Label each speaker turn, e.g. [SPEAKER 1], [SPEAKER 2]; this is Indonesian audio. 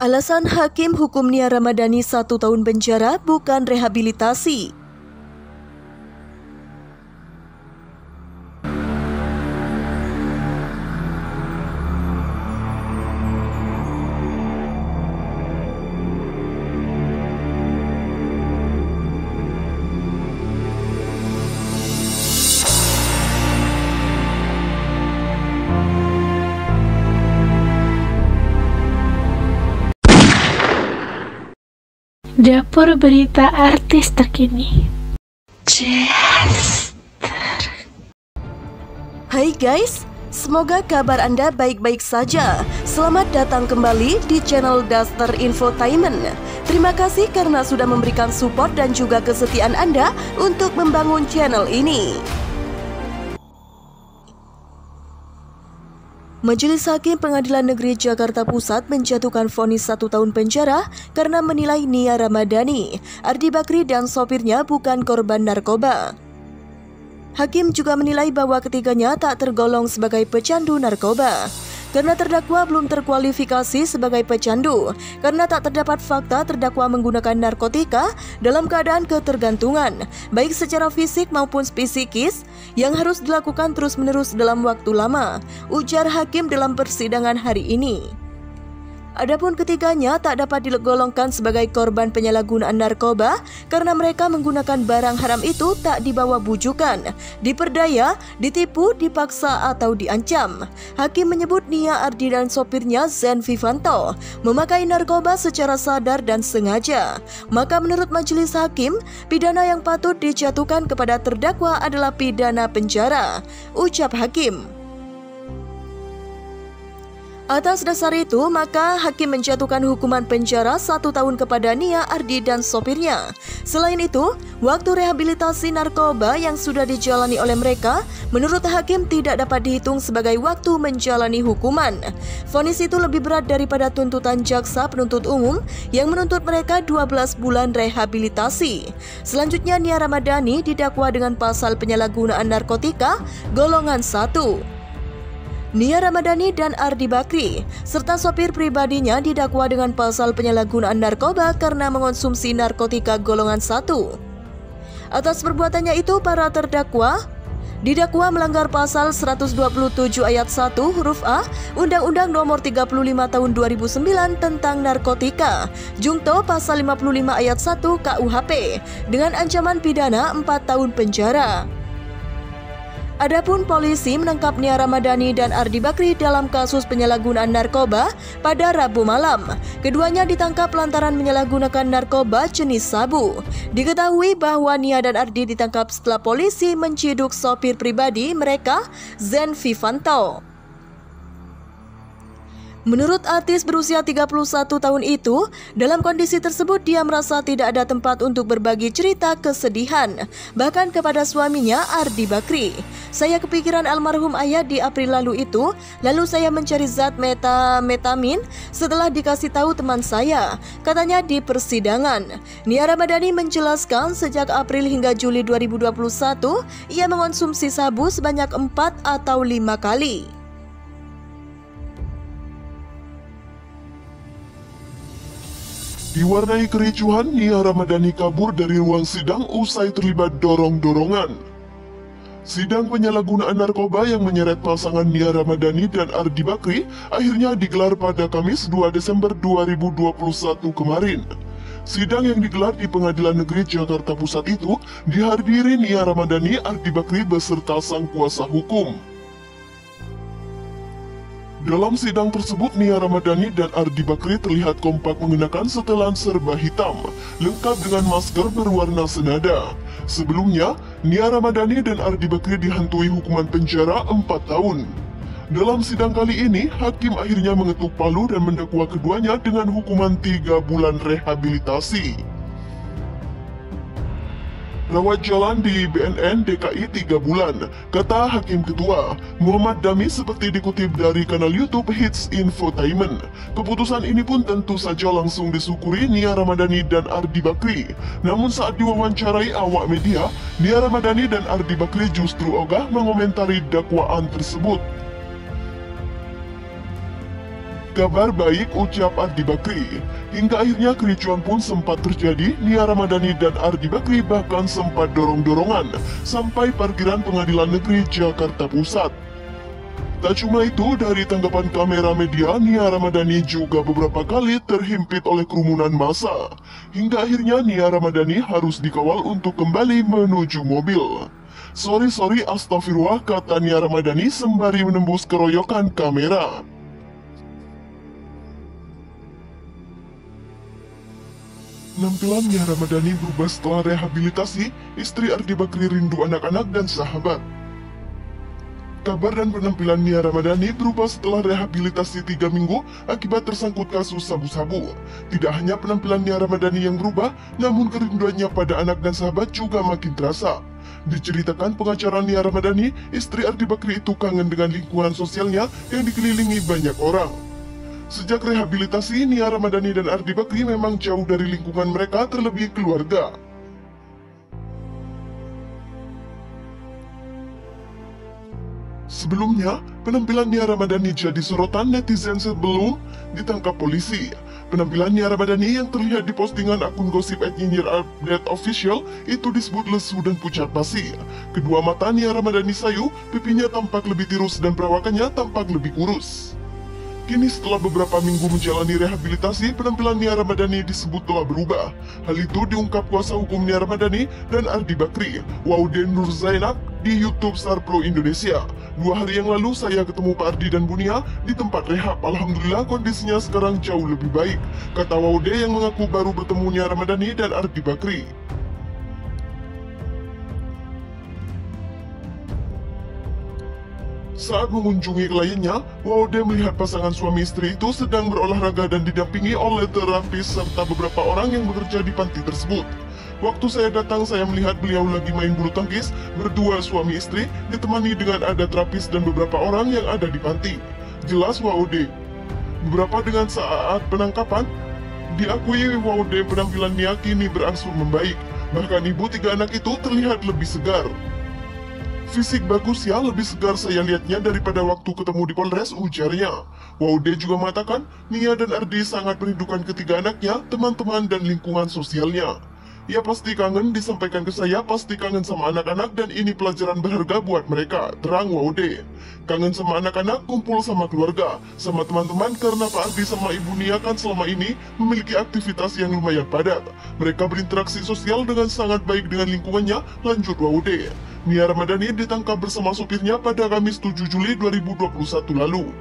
[SPEAKER 1] Alasan hakim hukum Nia Ramadhani 1 tahun penjara bukan rehabilitasi.
[SPEAKER 2] Dapur berita artis terkini.
[SPEAKER 1] Hai guys, semoga kabar Anda baik-baik saja. Selamat datang kembali di channel Daster Infotainment. Terima kasih karena sudah memberikan support dan juga kesetiaan Anda untuk membangun channel ini. Majelis Hakim Pengadilan Negeri Jakarta Pusat menjatuhkan vonis 1 tahun penjara karena menilai Nia Ramadhani, Ardi Bakri dan sopirnya bukan korban narkoba. Hakim juga menilai bahwa ketiganya tak tergolong sebagai pecandu narkoba karena terdakwa belum terkualifikasi sebagai pecandu karena tak terdapat fakta terdakwa menggunakan narkotika dalam keadaan ketergantungan, baik secara fisik maupun psikis, yang harus dilakukan terus-menerus dalam waktu lama, ujar hakim dalam persidangan hari ini. Adapun ketiganya tak dapat digolongkan sebagai korban penyalahgunaan narkoba karena mereka menggunakan barang haram itu tak dibawa bujukan, diperdaya, ditipu, dipaksa atau diancam. Hakim menyebut Nia, Ardi dan sopirnya Zen Vivanto memakai narkoba secara sadar dan sengaja. Maka menurut majelis hakim, pidana yang patut dijatuhkan kepada terdakwa adalah pidana penjara, ucap hakim. Atas dasar itu, maka hakim menjatuhkan hukuman penjara 1 tahun kepada Nia, Ardi dan sopirnya. Selain itu, waktu rehabilitasi narkoba yang sudah dijalani oleh mereka, menurut hakim tidak dapat dihitung sebagai waktu menjalani hukuman. Vonis itu lebih berat daripada tuntutan jaksa penuntut umum yang menuntut mereka 12 bulan rehabilitasi. Selanjutnya, Nia Ramadhani didakwa dengan pasal penyalahgunaan narkotika golongan 1. Nia Ramadhani dan Ardi Bakri serta sopir pribadinya didakwa dengan pasal penyalahgunaan narkoba karena mengonsumsi narkotika golongan 1. Atas perbuatannya itu, para terdakwa didakwa melanggar pasal 127 ayat 1 huruf A Undang-Undang Nomor 35 Tahun 2009 tentang narkotika, jungto pasal 55 ayat 1 KUHP dengan ancaman pidana 4 tahun penjara. Adapun polisi menangkap Nia Ramadhani dan Ardi Bakri dalam kasus penyalahgunaan narkoba pada Rabu malam. Keduanya ditangkap lantaran menyalahgunakan narkoba jenis sabu. Diketahui bahwa Nia dan Ardi ditangkap setelah polisi menciduk sopir pribadi mereka, Zen Vivanto. Menurut artis berusia 31 tahun itu, dalam kondisi tersebut dia merasa tidak ada tempat untuk berbagi cerita kesedihan, bahkan kepada suaminya Ardi Bakri. Saya kepikiran almarhum ayah di April lalu itu, lalu saya mencari zat methamphetamine setelah dikasih tahu teman saya, katanya di persidangan. Nia Ramadhani menjelaskan sejak April hingga Juli 2021, ia mengonsumsi sabu sebanyak 4 atau 5 kali.
[SPEAKER 3] Diwarnai kericuhan, Nia Ramadhani kabur dari ruang sidang usai terlibat dorong-dorongan. Sidang penyalahgunaan narkoba yang menyeret pasangan Nia Ramadhani dan Ardi Bakri akhirnya digelar pada Kamis 2 Desember 2021 kemarin. Sidang yang digelar di Pengadilan Negeri Jakarta Pusat itu dihadiri Nia Ramadhani, Ardi Bakri beserta sang kuasa hukum. Dalam sidang tersebut, Nia Ramadhani dan Ardi Bakri terlihat kompak mengenakan setelan serba hitam, lengkap dengan masker berwarna senada. Sebelumnya, Nia Ramadhani dan Ardi Bakri dihantui hukuman penjara 4 tahun. Dalam sidang kali ini, hakim akhirnya mengetuk palu dan mendakwa keduanya dengan hukuman 3 bulan rehabilitasi. Rawat jalan di BNN DKI 3 bulan, kata Hakim Ketua Muhammad Dami seperti dikutip dari kanal YouTube Hits Infotainment. Keputusan ini pun tentu saja langsung disyukuri Nia Ramadhani dan Ardi Bakri. Namun saat diwawancarai awak media, Nia Ramadhani dan Ardi Bakri justru ogah mengomentari dakwaan tersebut. Kabar baik, ucap Ardi Bakri. Hingga akhirnya kericuan pun sempat terjadi. Nia Ramadhani dan Ardi Bakri bahkan sempat dorong-dorongan sampai parkiran Pengadilan Negeri Jakarta Pusat. Tak cuma itu, dari tanggapan kamera media, Nia Ramadhani juga beberapa kali terhimpit oleh kerumunan massa. Hingga akhirnya Nia Ramadhani harus dikawal untuk kembali menuju mobil. Sorry, astagfirullah, kata Nia Ramadhani sembari menembus keroyokan kamera. Penampilan Nia Ramadhani berubah setelah rehabilitasi. Istri Ardi Bakri rindu anak-anak dan sahabat. Kabar dan penampilan Nia Ramadhani berubah setelah rehabilitasi 3 minggu akibat tersangkut kasus sabu-sabu. Tidak hanya penampilan Nia Ramadhani yang berubah, namun kerinduannya pada anak dan sahabat juga makin terasa. Diceritakan pengacara Nia Ramadhani, istri Ardi Bakri itu kangen dengan lingkungan sosialnya yang dikelilingi banyak orang. Sejak rehabilitasi, Nia Ramadhani dan Ardi Bakri memang jauh dari lingkungan mereka, terlebih keluarga. Sebelumnya, penampilan Nia Ramadhani jadi sorotan netizen sebelum ditangkap polisi. Penampilan Nia Ramadhani yang terlihat di postingan akun gosip @nyinyirupdateofficial itu disebut lesu dan pucat pasi. Kedua mata Nia Ramadhani sayu, pipinya tampak lebih tirus dan perawakannya tampak lebih kurus. Kini setelah beberapa minggu menjalani rehabilitasi, penampilan Nia Ramadhani disebut telah berubah. Hal itu diungkap kuasa hukum Nia Ramadhani dan Ardi Bakri, Waude Nur Zainab, di YouTube Star Pro Indonesia. 2 hari yang lalu saya ketemu Pak Ardi dan Bunia di tempat rehab. Alhamdulillah kondisinya sekarang jauh lebih baik, kata Waude yang mengaku baru bertemu Nia Ramadhani dan Ardi Bakri. Saat mengunjungi kliennya, Waude melihat pasangan suami istri itu sedang berolahraga dan didampingi oleh terapis serta beberapa orang yang bekerja di panti tersebut. Waktu saya datang, saya melihat beliau lagi main bulu tangkis berdua suami istri, ditemani dengan ada terapis dan beberapa orang yang ada di panti. Jelas Waude. Beberapa dengan saat penangkapan, diakui Waude penampilan Nia kini berangsur membaik. Bahkan ibu 3 anak itu terlihat lebih segar. Fisik bagus ya, lebih segar saya lihatnya daripada waktu ketemu di Polres, ujarnya. Waude juga mengatakan, Nia dan Ardi sangat merindukan ketiga anaknya, teman-teman dan lingkungan sosialnya. Ya pasti kangen, disampaikan ke saya pasti kangen sama anak-anak dan ini pelajaran berharga buat mereka, terang Waude. Kangen sama anak-anak, kumpul sama keluarga, sama teman-teman karena Pak Ardi sama Ibu Nia kan selama ini memiliki aktivitas yang lumayan padat. Mereka berinteraksi sosial dengan sangat baik dengan lingkungannya, lanjut Waude. Nia Ramadhani ditangkap bersama sopirnya pada Kamis 7 Juli 2021 lalu.